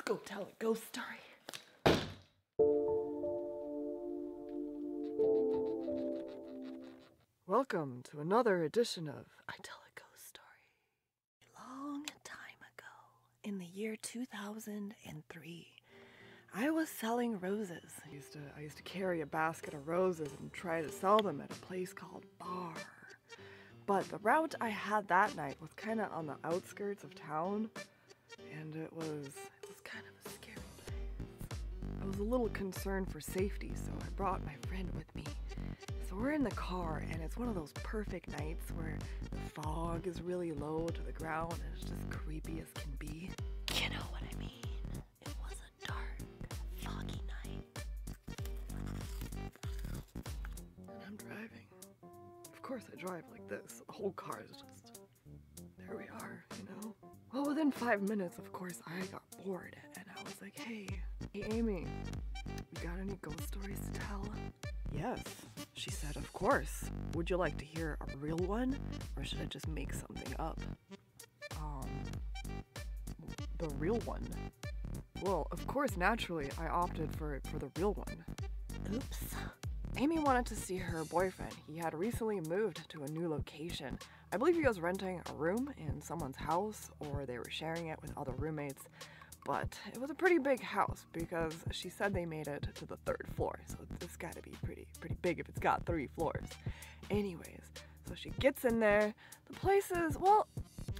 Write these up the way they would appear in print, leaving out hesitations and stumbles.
go tell a ghost story. Welcome to another edition of I Tell a Ghost Story. A long time ago, in the year 2003, I was selling roses. I used to carry a basket of roses and try to sell them at a place called Bar. But the route I had that night was kind of on the outskirts of town, and it was kind of a scary place. I was a little concerned for safety, so I brought my friend with me. So we're in the car, and it's one of those perfect nights where the fog is really low to the ground and it's just creepy as can be. You know what I mean? It was a dark, foggy night. And I'm driving. Of course I drive like this. The whole car is just, there we are, you know? Well, within 5 minutes, of course, I got bored, and I was like, hey Amy, you got any ghost stories to tell? Yes, she said, of course. Would you like to hear a real one, or should I just make something up? The real one. Well, of course, naturally, I opted for the real one. Oops. Amy wanted to see her boyfriend. He had recently moved to a new location. I believe he was renting a room in someone's house, or they were sharing it with other roommates. But it was a pretty big house because she said they made it to the 3rd floor, so it's gotta be pretty big if it's got 3 floors. Anyways, so she gets in there. The place is, well,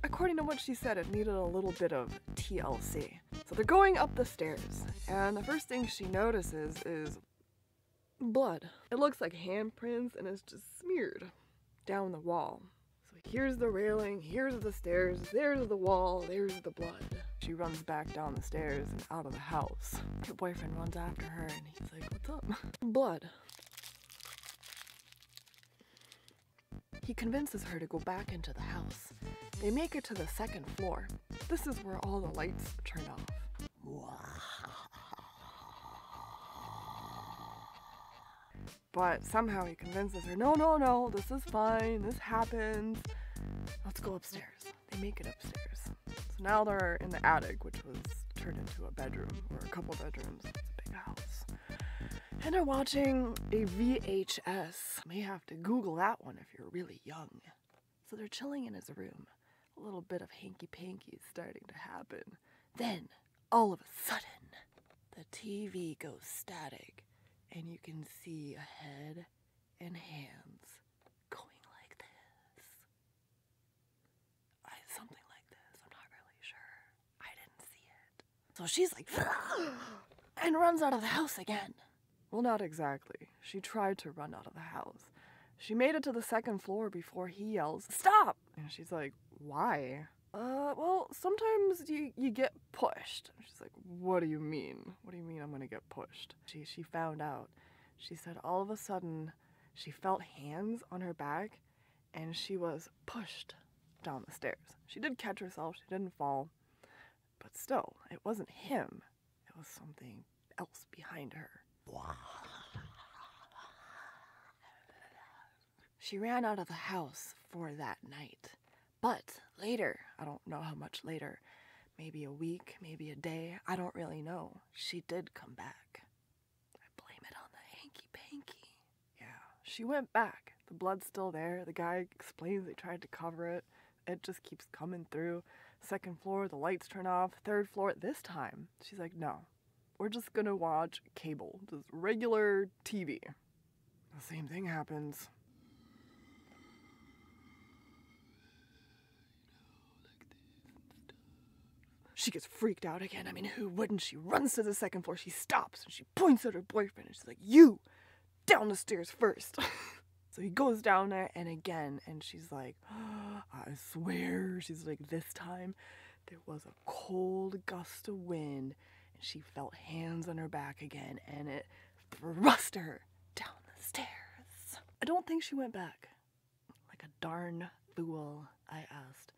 according to what she said, it needed a little bit of TLC. So they're going up the stairs, and the first thing she notices is blood. It looks like handprints, and it's just smeared down the wall. So here's the railing, here's the stairs, there's the wall, there's the blood. She runs back down the stairs and out of the house. Her boyfriend runs after her and he's like, what's up? Blood. He convinces her to go back into the house. They make it to the 2nd floor. This is where all the lights turn off. But somehow he convinces her, no, this is fine, this happens. Let's go upstairs. They make it upstairs. So now they're in the attic, which was turned into a bedroom, or a couple bedrooms. It's a big house. And they're watching a VHS. You may have to Google that one if you're really young. So they're chilling in his room. A little bit of hanky-panky is starting to happen. Then, all of a sudden, the TV goes static, and you can see a head and hands going like this. Something like this, I'm not really sure. I didn't see it. So she's like, and runs out of the house again. Well, not exactly. She tried to run out of the house. She made it to the 2nd floor before he yells, stop! And she's like, why? Well, sometimes you get pushed. She's like, what do you mean? What do you mean I'm gonna get pushed? She found out. She said all of a sudden she felt hands on her back and she was pushed down the stairs. She did catch herself, she didn't fall, but still, it wasn't him. It was something else behind her. She ran out of the house for that night. But later, I don't know how much later, maybe a week, maybe a day, I don't really know, she did come back. I blame it on the hanky-panky. Yeah, she went back. The blood's still there. The guy explains they tried to cover it. It just keeps coming through. 2nd floor, the lights turn off. 3rd floor, this time, she's like, no, we're just gonna watch cable, just regular TV. The same thing happens. She gets freaked out again. I mean, who wouldn't? She runs to the 2nd floor. She stops and she points at her boyfriend and she's like, you, down the stairs first. So he goes down there and again, and she's like, oh, I swear, she's like, this time there was a cold gust of wind and she felt hands on her back again and it thrust her down the stairs. I don't think she went back. Like a darn fool, I asked,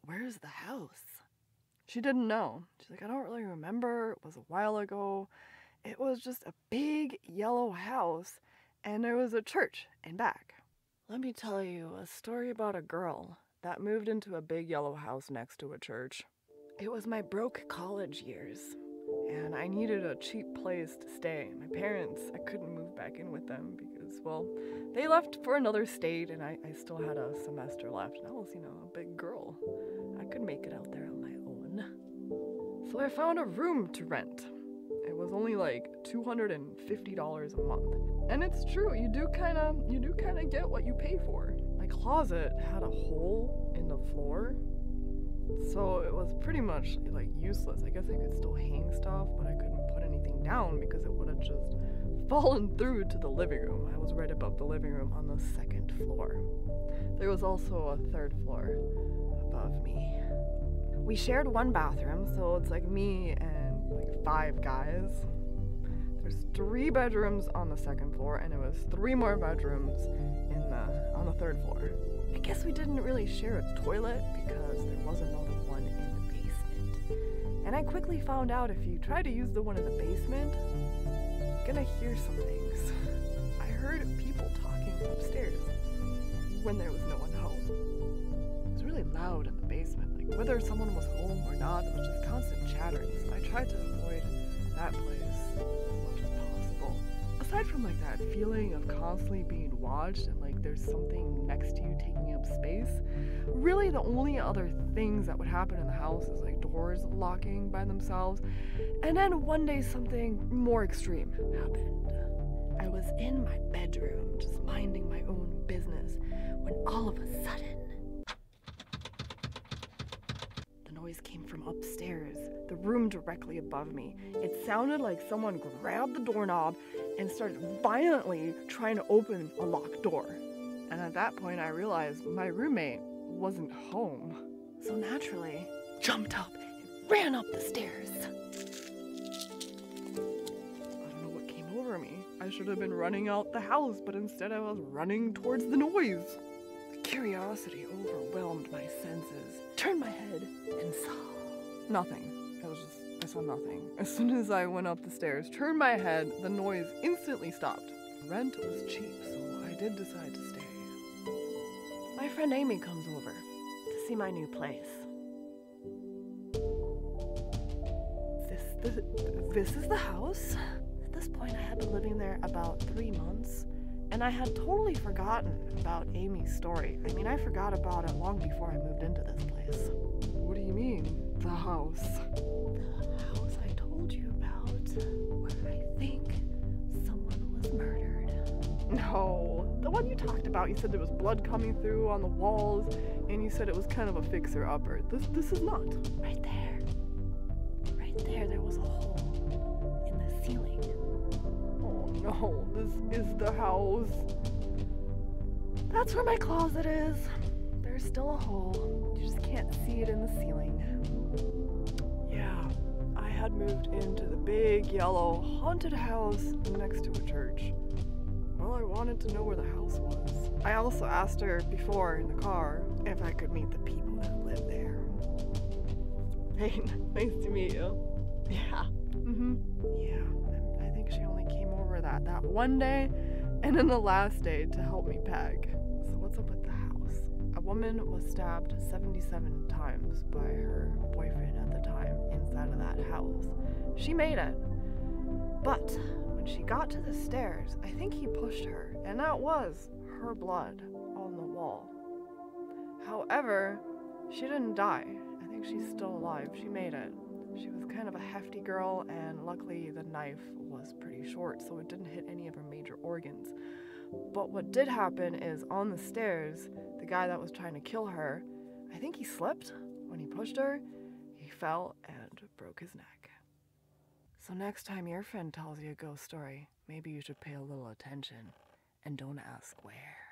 where's the house? She didn't know. She's like, I don't really remember. It was a while ago. It was just a big yellow house, and there was a church in back. Let me tell you a story about a girl that moved into a big yellow house next to a church. It was my broke college years. and I needed a cheap place to stay. My parents, I couldn't move back in with them because, well, they left for another state and I still had a semester left. And I was, a big girl. I could make it out there on my own. So I found a room to rent. It was only like $250 a month. And it's true, you do kind of get what you pay for. My closet had a hole in the floor, so it was pretty much like useless. I guess I could still hang stuff, but I couldn't put anything down because it would have just fallen through to the living room. I was right above the living room on the second floor. There was also a third floor above me. We shared one bathroom, so it's like me and like 5 guys. There's 3 bedrooms on the second floor, and it was 3 more bedrooms on the third floor. I guess we didn't really share a toilet because there was another one in the basement. And I quickly found out if you try to use the one in the basement, you're gonna hear some things. I heard people talking upstairs when there was no one home. It was really loud in the basement, like whether someone was home or not, it was just constant chattering, so I tried to avoid that place as much as possible. Aside from like that feeling of constantly being watched and like there's something next to you taking up space, really the only other things that would happen in the house is like doors locking by themselves. And then one day something more extreme happened. I was in my bedroom just minding my own business when all of a sudden the noise came from upstairs, the room directly above me. It sounded like someone grabbed the doorknob and started violently trying to open a locked door. And at that point I realized my roommate wasn't home. So naturally, jumped up and ran up the stairs. I don't know what came over me. I should have been running out the house, but instead I was running towards the noise. Curiosity overwhelmed my senses. Turned my head and saw nothing. I saw nothing. As soon as I went up the stairs, turned my head, the noise instantly stopped. Rent was cheap, so I did decide to stay. My friend Amy comes over to see my new place. This is the house. At this point, I had been living there about 3 months, and I had totally forgotten about Amy's story. I mean, I forgot about it long before I moved into this place. What do you mean, the house? The house I told you about, where I think someone was murdered. No, the one you talked about. You said there was blood coming through on the walls, and you said it was kind of a fixer-upper. This is not. Right there. Right there was a hole in the ceiling. Oh no, this is the house. That's where my closet is. There's still a hole. You just can't see it in the ceiling. Yeah, I had moved into the big yellow haunted house next to a church. Well, I wanted to know where the house was. I also asked her before in the car if I could meet the people that live there. Hey, nice to meet you. Yeah. Yeah, I think she only came over that one day and then the last day to help me pack. So what's up with the house? A woman was stabbed 77 times by her boyfriend at the time inside of that house. She made it. But when she got to the stairs, I think he pushed her, and that was her blood on the wall. However, she didn't die. I think she's still alive. She made it. She was kind of a hefty girl, and luckily the knife was pretty short, so it didn't hit any of her major organs. But what did happen is on the stairs, the guy that was trying to kill her, I think he slipped when he pushed her. He fell and broke his neck. So next time your friend tells you a ghost story, maybe you should pay a little attention and don't ask where.